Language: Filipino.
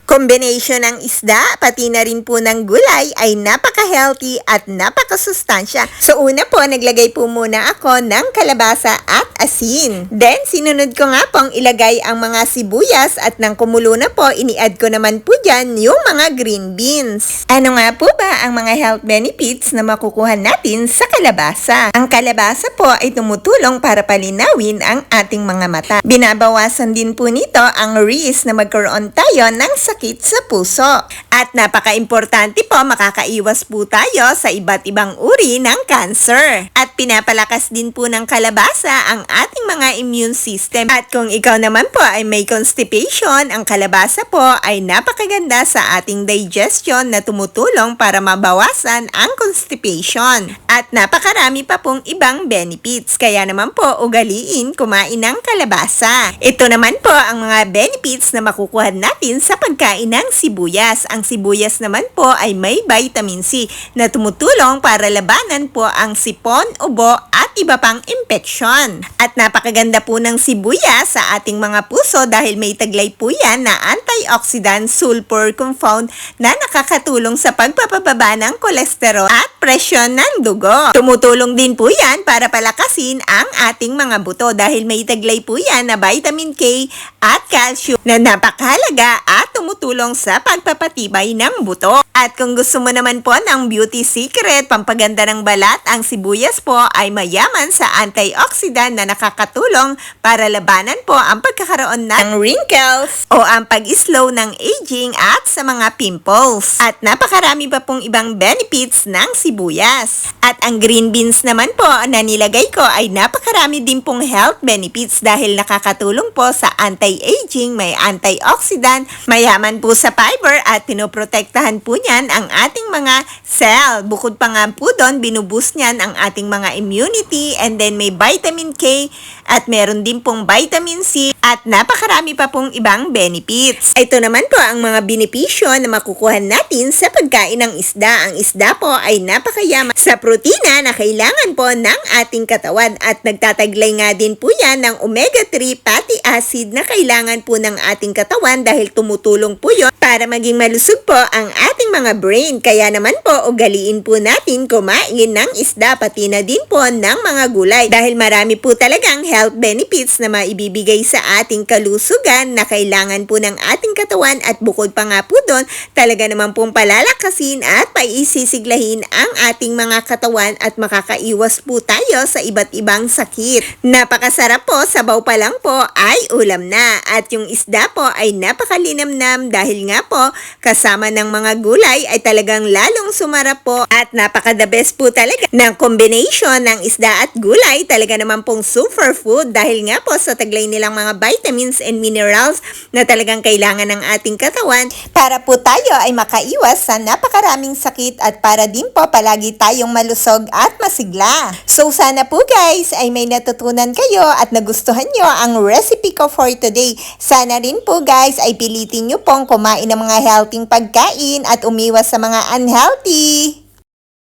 Combination ng isda, pati na rin po ng gulay ay napaka-healthy at napaka-sustansya. So una po, naglagay po muna ako ng kalabasa at asin. Then, sinunod ko nga pong ilagay ang mga sibuyas at nang kumulo na po, ini-add ko naman po dyan yung mga green beans. Ano nga po ba ang mga health benefits na makukuha natin sa kalabasa? Ang kalabasa po ay tumutulong para palinawin ang ating mga mata. Binabawasan din po nito ang risk na magkaroon tayo ng sakit sa puso. At napaka-importante po, makakaiwas po tayo sa iba't ibang uri ng cancer. At pinapalakas din po ng kalabasa ang ating mga immune system. At kung ikaw naman po ay may constipation, ang kalabasa po ay napakaganda sa ating digestion na tumutulong para mabawasan ang constipation. At napakarami pa pong ibang benefits. Kaya naman po, ugaliin kumain ng kalabasa. Ito naman po ang mga benefits na makukuha natin sa pagkain ng sibuyas. Ang sibuyas naman po ay may vitamin C na tumutulong para labanan po ang sipon, ubo at iba pang impeksyon. At napakaganda po ng sibuyas sa ating mga puso dahil may taglay po yan na antioxidant sulfur compound na nakakatulong sa pagpapababa ng kolesterol at presyon ng dugo. Tumutulong din po yan para palakasin ang ating mga buto dahil may taglay po yan na vitamin K at calcium na napakahalaga at tumutulong sa pagpapatibay ng buto. At kung gusto mo naman po ng beauty secret, pampaganda ng balat, ang sibuyas po ay mayaman sa antioxidant na nakakatulong para labanan po ang pagkakaroon ng wrinkles o ang pag-slow ng aging at sa mga pimples. At napakarami pa pong ibang benefits ng sibuyas. At ang green beans naman po na nilagay ko ay napakarami din pong health benefits dahil nakakatulong po sa anti-aging, may antioxidant, mayaman po sa fiber at pinoprotektahan po niyan ang ating mga cell. Bukod pa nga po doon, binuboost niyan ang ating mga immunity and then may vitamin K at meron din pong vitamin C at napakarami pa pong ibang benefits. Ito naman po ang mga benepisyo na makukuha natin sa pagkain ng isda. Ang isda po ay napakayaman sa protina na kailangan po ng ating katawan at nagtataglay nga din po yan ng omega-3 fatty acid na kailangan po ng ating katawan dahil tumutulong po yun para maging malusog po ang ating mga brain. Kaya naman po, ugaliin po natin kumain ng isda pati na din po ng mga gulay dahil marami po talagang health benefits na maibibigay sa ating kalusugan na kailangan po ng ating katawan at bukod pa nga po doon, talaga naman pong palalakasin at paisisiglahin ang ating mga katawan at makakaiwas po tayo sa iba't ibang sakit. Napakasarap po, sabaw pa lang po ay ulam na. At yung isda po ay napakalinamnam dahil nga po kasama ng mga gulay ay talagang lalong sumarap po at napaka-the best po talaga ng combination ng isda at gulay. Talaga naman pong superfood dahil nga po sa taglay nilang mga vitamins and minerals na talagang kailangan ng ating katawan para po tayo ay makaiwas sa napakaraming sakit at para din po palagi tayong malusog at masigla. So sana po guys ay may natutunan kayo at nagustuhan nyo ang recipe ko for today. Sana rin po guys ay pilitin nyo pong kumain ng mga healthy pagkain at umiwas sa mga unhealthy.